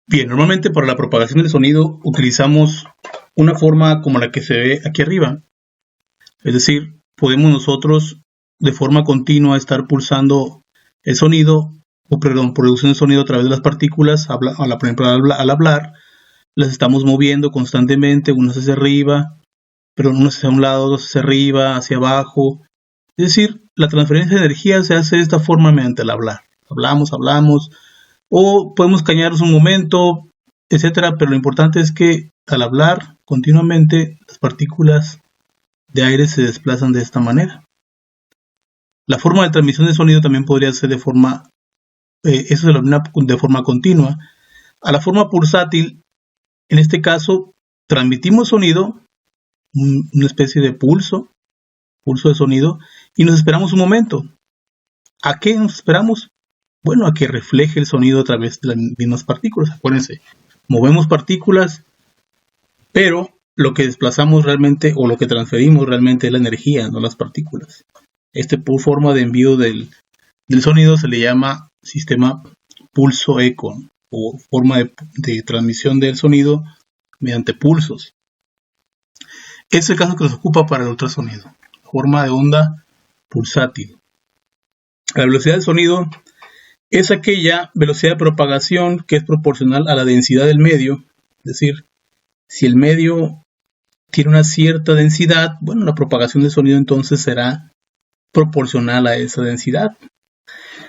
Bien, normalmente para la propagación del sonido utilizamos una forma como la que se ve aquí arriba. Es decir, podemos nosotros de forma continua estar pulsando el sonido, o perdón, produciendo el sonido a través de las partículas, por ejemplo, al hablar, las estamos moviendo constantemente, unas hacia arriba, pero unas hacia un lado, otras hacia arriba, hacia abajo. Es decir, la transferencia de energía se hace de esta forma mediante el hablar. Hablamos, o podemos cañarnos un momento, etcétera, pero lo importante es que al hablar continuamente, las partículas de aire se desplazan de esta manera. La forma de transmisión de sonido también podría ser de forma, eso se denomina de forma continua. A la forma pulsátil, en este caso, transmitimos sonido, una especie de pulso de sonido, y nos esperamos un momento. ¿A qué nos esperamos? Bueno, a que refleje el sonido a través de las mismas partículas. Acuérdense, movemos partículas, pero lo que desplazamos realmente o lo que transferimos realmente es la energía, no las partículas. Forma de envío del sonido se le llama sistema pulso-eco o forma de transmisión del sonido mediante pulsos. Es el caso que nos ocupa para el ultrasonido, forma de onda pulsátil. La velocidad del sonido es aquella velocidad de propagación que es proporcional a la densidad del medio. Es decir, si el medio tiene una cierta densidad, bueno, la propagación del sonido entonces será proporcional a esa densidad.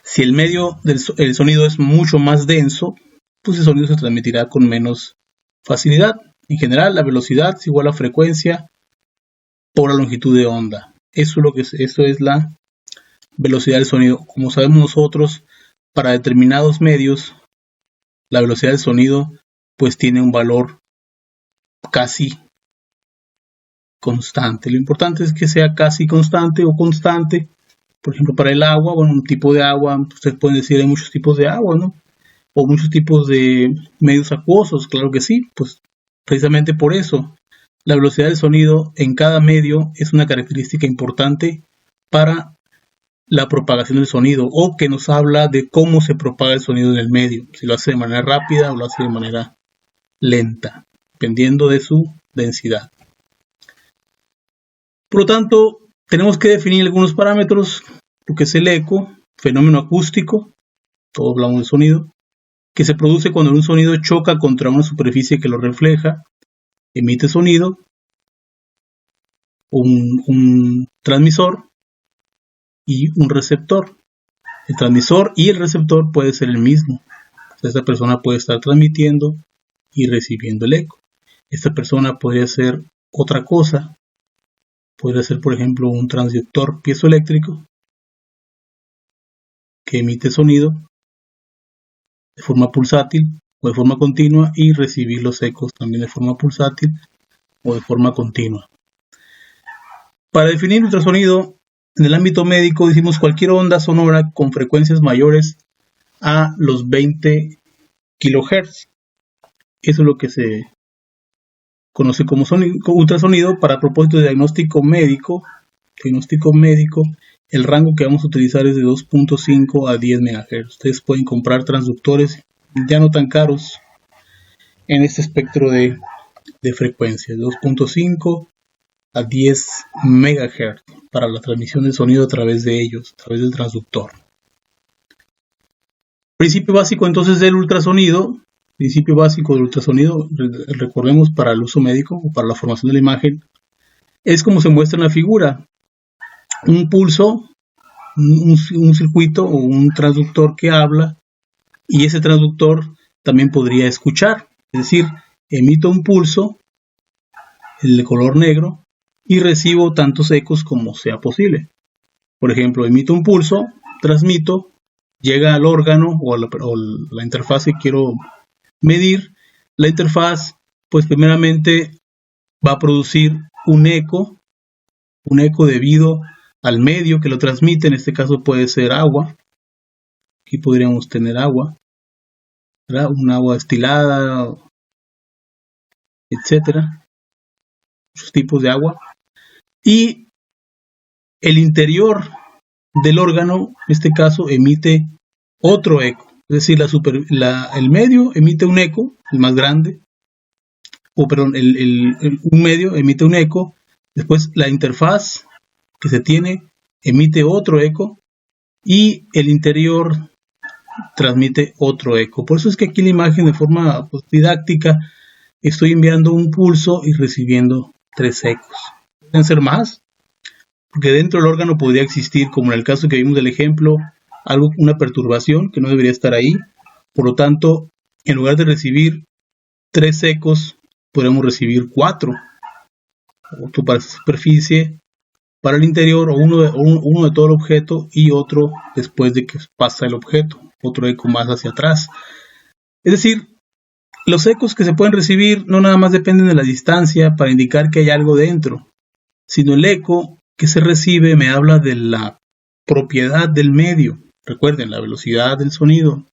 Si el medio del sonido es mucho más denso, pues el sonido se transmitirá con menos facilidad. En general, la velocidad es igual a frecuencia por la longitud de onda. Eso es la velocidad del sonido. Como sabemos nosotros, para determinados medios, la velocidad del sonido pues tiene un valor casi constante. Lo importante es que sea casi constante o constante. Por ejemplo, para el agua, bueno, un tipo de agua, ustedes pueden decir hay muchos tipos de agua, ¿no? O muchos tipos de medios acuosos, claro que sí, pues precisamente por eso la velocidad del sonido en cada medio es una característica importante para la propagación del sonido, o que nos habla de cómo se propaga el sonido en el medio, si lo hace de manera rápida o lo hace de manera lenta, dependiendo de su densidad. Por lo tanto, tenemos que definir algunos parámetros, lo que es el eco, fenómeno acústico, todos hablamos de sonido, que se produce cuando un sonido choca contra una superficie que lo refleja, emite sonido, un transmisor y un receptor. El transmisor y el receptor puede ser el mismo. Esta persona puede estar transmitiendo y recibiendo el eco. Esta persona podría ser otra cosa. Podría ser, por ejemplo, un transductor piezoeléctrico que emite sonido de forma pulsátil o de forma continua y recibir los ecos también de forma pulsátil o de forma continua. Para definir ultrasonido, en el ámbito médico decimos cualquier onda sonora con frecuencias mayores a los 20 kHz. Eso es lo que se conoce como ultrasonido. Para propósito de diagnóstico médico, el rango que vamos a utilizar es de 2.5 a 10 MHz. Ustedes pueden comprar transductores ya no tan caros en este espectro de frecuencias, 2.5 a 10 MHz para la transmisión del sonido a través de ellos, a través del transductor. Principio básico entonces del ultrasonido. Recordemos, para el uso médico o para la formación de la imagen, es como se muestra en la figura. Un pulso, un circuito o un transductor que habla, y ese transductor también podría escuchar. Es decir, emito un pulso, el de color negro, y recibo tantos ecos como sea posible. Por ejemplo, emito un pulso, transmito, llega al órgano o la interfaz que quiero medir. La interfaz, pues primeramente va a producir un eco debido al medio que lo transmite. En este caso puede ser agua. Aquí podríamos tener agua, ¿verdad? Un agua destilada, etcétera. Muchos tipos de agua. Y el interior del órgano, en este caso, emite otro eco. Es decir, el medio emite un eco, el más grande, un medio emite un eco, después la interfaz que se tiene emite otro eco y el interior transmite otro eco. Por eso es que aquí la imagen de forma didáctica estoy enviando un pulso y recibiendo 3 ecos. Pueden ser más, porque dentro del órgano podría existir, como en el caso que vimos del ejemplo, una perturbación que no debería estar ahí. Por lo tanto, en lugar de recibir 3 ecos, podemos recibir 4. Otro para esa superficie, para el interior, o uno de todo el objeto y otro después de que pasa el objeto, otro eco más hacia atrás. Es decir, los ecos que se pueden recibir no nada más dependen de la distancia para indicar que hay algo dentro, sino el eco que se recibe me habla de la propiedad del medio. Recuerden, la velocidad del sonido,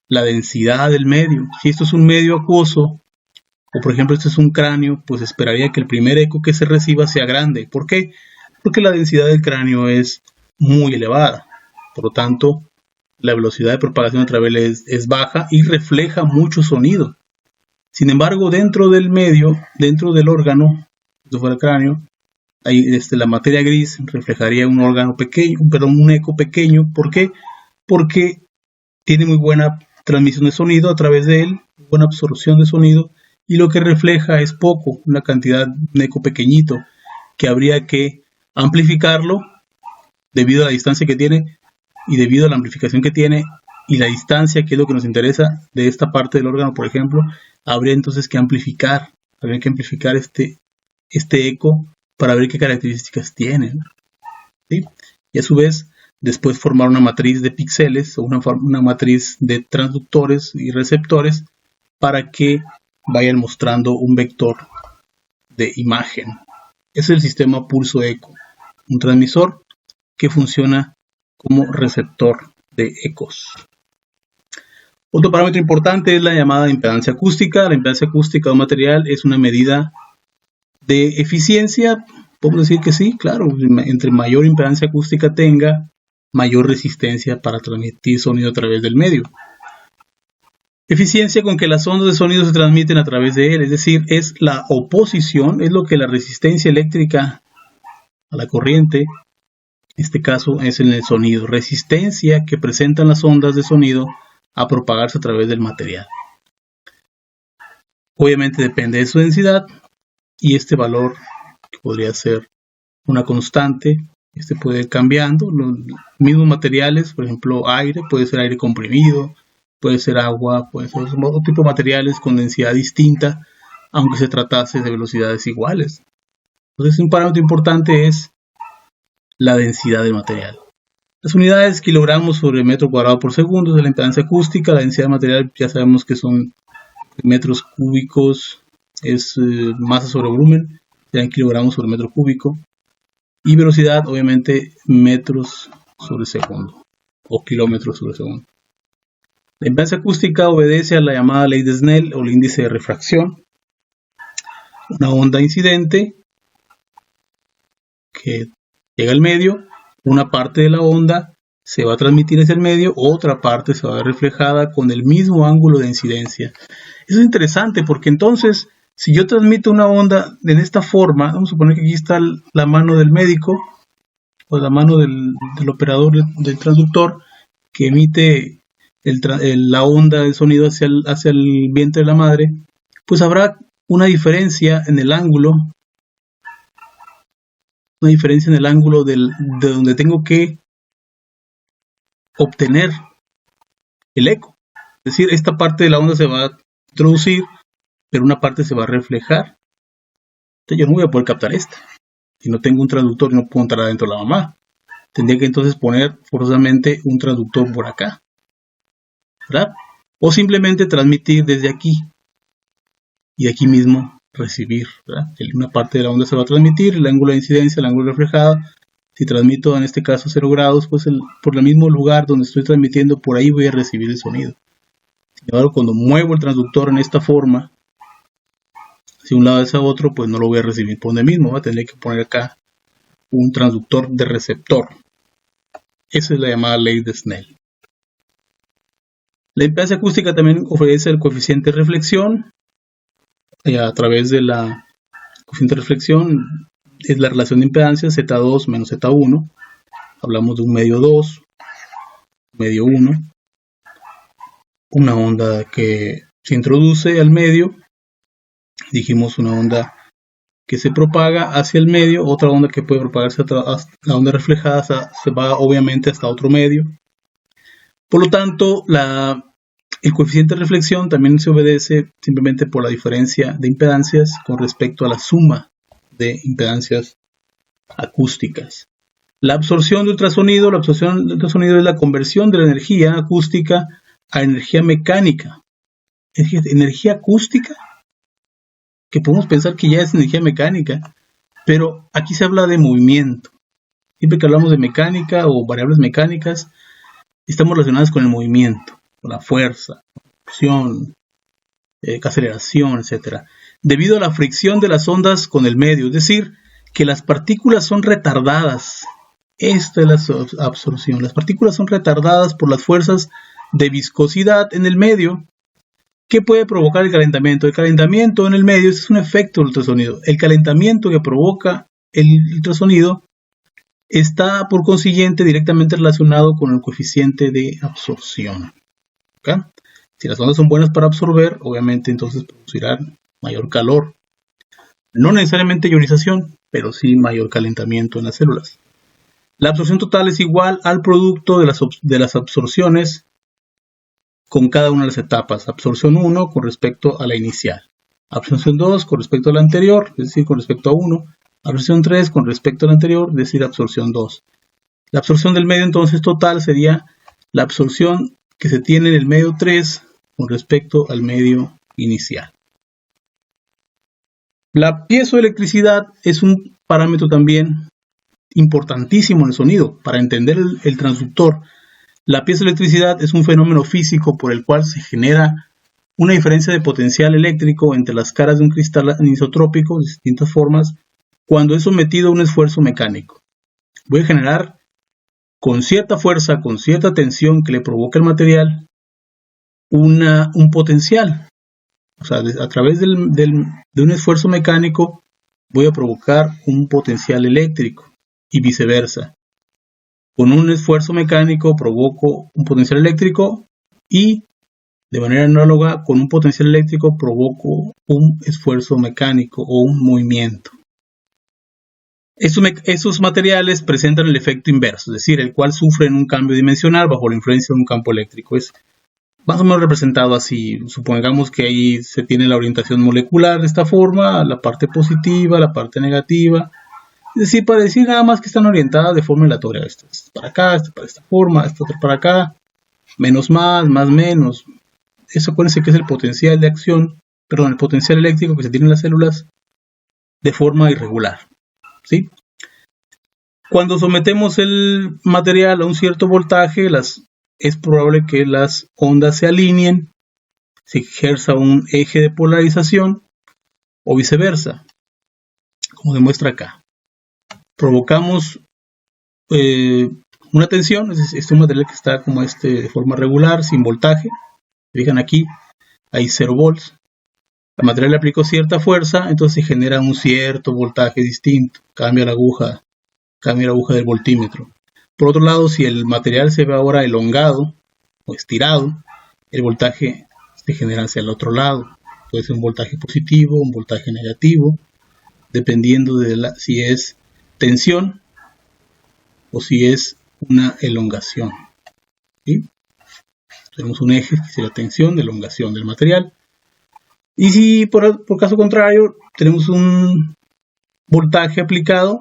la densidad del medio. Si esto es un medio acuoso, o por ejemplo esto es un cráneo, pues esperaría que el primer eco que se reciba sea grande. ¿Por qué? Porque la densidad del cráneo es muy elevada. Por lo tanto, la velocidad de propagación a través es baja y refleja mucho sonido. Sin embargo, dentro del medio, dentro del órgano, si fuera el cráneo, ahí, la materia gris reflejaría un órgano pequeño, un eco pequeño. ¿Por qué? Porque tiene muy buena transmisión de sonido a través de él, buena absorción de sonido, y lo que refleja es poco, una cantidad, un eco pequeñito, que habría que amplificarlo debido a la distancia que tiene y debido a la amplificación que tiene y la distancia, que es lo que nos interesa de esta parte del órgano, por ejemplo, habría entonces que amplificar este eco para ver qué características tiene, ¿sí? Y a su vez, después formar una matriz de píxeles o una matriz de transductores y receptores para que vayan mostrando un vector de imagen. Es el sistema pulso-eco, un transmisor que funciona como receptor de ecos. Otro parámetro importante es la llamada impedancia acústica. La impedancia acústica de un material es una medida de eficiencia. Podemos decir que sí, claro, entre mayor impedancia acústica tenga, mayor resistencia para transmitir sonido a través del medio. Eficiencia con que las ondas de sonido se transmiten a través de él, es decir, es la oposición, es lo que la resistencia eléctrica a la corriente, en este caso es en el sonido, resistencia que presentan las ondas de sonido a propagarse a través del material. Obviamente depende de su densidad y este valor, que podría ser una constante, puede ir cambiando. Los mismos materiales, por ejemplo aire, puede ser aire comprimido, puede ser agua, puede ser otro tipo de materiales con densidad distinta, aunque se tratase de velocidades iguales. Entonces un parámetro importante es la densidad del material. Las unidades kilogramos sobre metro cuadrado por segundo es la impedancia acústica. La densidad del material ya sabemos que son metros cúbicos, es masa sobre volumen, serán kilogramos sobre metro cúbico. Y velocidad, obviamente, metros sobre segundo o kilómetros sobre segundo. La impedancia acústica obedece a la llamada ley de Snell o el índice de refracción. Una onda incidente que llega al medio, una parte de la onda se va a transmitir hacia el medio, otra parte se va a ver reflejada con el mismo ángulo de incidencia. Eso es interesante porque entonces, si yo transmito una onda en esta forma, vamos a suponer que aquí está la mano del médico o la mano del operador del transductor que emite la onda de sonido hacia el vientre de la madre, pues habrá una diferencia en el ángulo, de donde tengo que obtener el eco. Es decir, esta parte de la onda se va a introducir, pero una parte se va a reflejar. Entonces yo no voy a poder captar esta. Si no tengo un transductor, no puedo entrar adentro de la mamá. Tendría que entonces poner forzosamente un transductor por acá, ¿verdad? O simplemente transmitir desde aquí y aquí mismo recibir, ¿verdad? Una parte de la onda se va a transmitir, el ángulo de incidencia, el ángulo reflejado. Si transmito en este caso 0 grados, pues por el mismo lugar donde estoy transmitiendo, por ahí voy a recibir el sonido. Sin embargo, cuando muevo el transductor en esta forma, hacia un lado hacia otro, pues no lo voy a recibir por donde mismo. Voy a tener que poner acá un transductor de receptor. Esa es la llamada ley de Snell. La impedancia acústica también ofrece el coeficiente de reflexión. A través de la coeficiente de reflexión es la relación de impedancia Z2 menos Z1. Hablamos de un medio 2, medio 1. Una onda que se introduce al medio. Dijimos una onda que se propaga hacia el medio, otra onda que puede propagarse hasta la onda reflejada se va obviamente hasta otro medio. Por lo tanto, el coeficiente de reflexión también se obedece simplemente por la diferencia de impedancias con respecto a la suma de impedancias acústicas. La absorción de ultrasonido es la conversión de la energía acústica a energía mecánica. Energía acústica, que podemos pensar que ya es energía mecánica, pero aquí se habla de movimiento. Siempre que hablamos de mecánica o variables mecánicas, estamos relacionadas con el movimiento, con la fuerza, acción, aceleración, etc. Debido a la fricción de las ondas con el medio, es decir, que las partículas son retardadas. Esta es la absorción. Las partículas son retardadas por las fuerzas de viscosidad en el medio. ¿Qué puede provocar el calentamiento? El calentamiento en el medio es un efecto del ultrasonido. El calentamiento que provoca el ultrasonido está por consiguiente directamente relacionado con el coeficiente de absorción. ¿Okay? Si las ondas son buenas para absorber, obviamente entonces producirán mayor calor. No necesariamente ionización, pero sí mayor calentamiento en las células. La absorción total es igual al producto de las absorciones con cada una de las etapas. Absorción 1 con respecto a la inicial. Absorción 2 con respecto a la anterior, es decir, con respecto a 1. Absorción 3 con respecto a la anterior, es decir, absorción 2. La absorción del medio entonces total sería la absorción que se tiene en el medio 3 con respecto al medio inicial. La piezoelectricidad es un parámetro también importantísimo en el sonido. Para entender el transductor, la piezoelectricidad es un fenómeno físico por el cual se genera una diferencia de potencial eléctrico entre las caras de un cristal anisotrópico de distintas formas cuando es sometido a un esfuerzo mecánico. Voy a generar con cierta fuerza, con cierta tensión que le provoca el material, un potencial. O sea, a través de un esfuerzo mecánico voy a provocar un potencial eléctrico y viceversa. Con un esfuerzo mecánico provoco un potencial eléctrico y de manera análoga con un potencial eléctrico provoco un esfuerzo mecánico o un movimiento. Estos materiales presentan el efecto inverso, es decir, el cual sufre un cambio dimensional bajo la influencia de un campo eléctrico. Es más o menos representado así. Supongamos que ahí se tiene la orientación molecular de esta forma, la parte positiva, la parte negativa. Es decir, para decir nada más que están orientadas de forma aleatoria. Esta es para acá, esta para esta forma, esta otra para acá. Menos más menos. Eso acuérdense que es el potencial de acción, perdón, el potencial eléctrico que se tiene en las células de forma irregular. ¿Sí? Cuando sometemos el material a un cierto voltaje, es probable que las ondas se alineen, se ejerza un eje de polarización o viceversa, como demuestra acá. Provocamos una tensión, es un material que está como de forma regular, sin voltaje. Fijan aquí, hay 0 volts. El material le aplicó cierta fuerza, entonces se genera un cierto voltaje distinto. Cambia la aguja del voltímetro. Por otro lado, si el material se ve ahora elongado o estirado, el voltaje se genera hacia el otro lado. Puede ser un voltaje positivo, un voltaje negativo, dependiendo de si es tensión o si es una elongación. ¿Sí? Tenemos un eje que sería tensión, elongación del material. Y si por caso contrario tenemos un voltaje aplicado,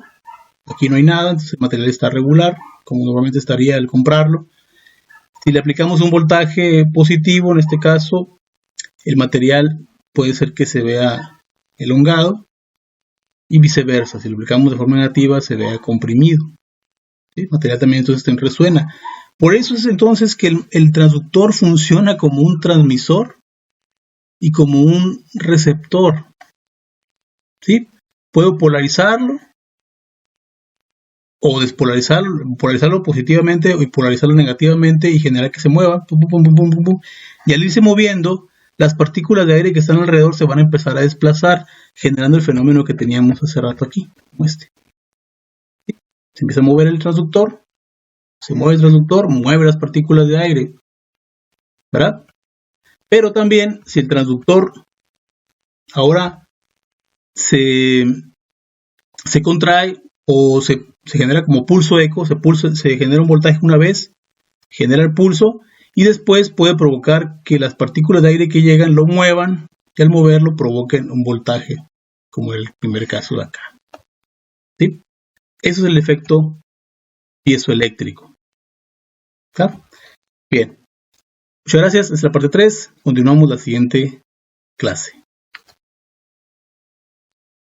aquí no hay nada, entonces el material está regular, como normalmente estaría al comprarlo. Si le aplicamos un voltaje positivo, en este caso, el material puede ser que se vea elongado y viceversa. Si lo aplicamos de forma negativa, se vea comprimido. ¿Sí? El material también entonces resuena. Por eso es entonces que el transductor funciona como un transmisor y como un receptor. ¿Sí? Puedo polarizarlo o polarizarlo positivamente y polarizarlo negativamente y generar que se mueva. Pum, pum, pum, pum, pum, pum. Y al irse moviendo, las partículas de aire que están alrededor se van a empezar a desplazar, generando el fenómeno que teníamos hace rato aquí, como este. Se empieza a mover el transductor, mueve las partículas de aire, ¿verdad? Pero también, si el transductor ahora se contrae o se genera como pulso eco, se genera un voltaje una vez, genera el pulso y después puede provocar que las partículas de aire que llegan lo muevan y al moverlo provoquen un voltaje, como el primer caso de acá. ¿Sí? Eso es el efecto piezoeléctrico. ¿Claro? Bien. Muchas gracias. Esta es la parte 3. Continuamos la siguiente clase.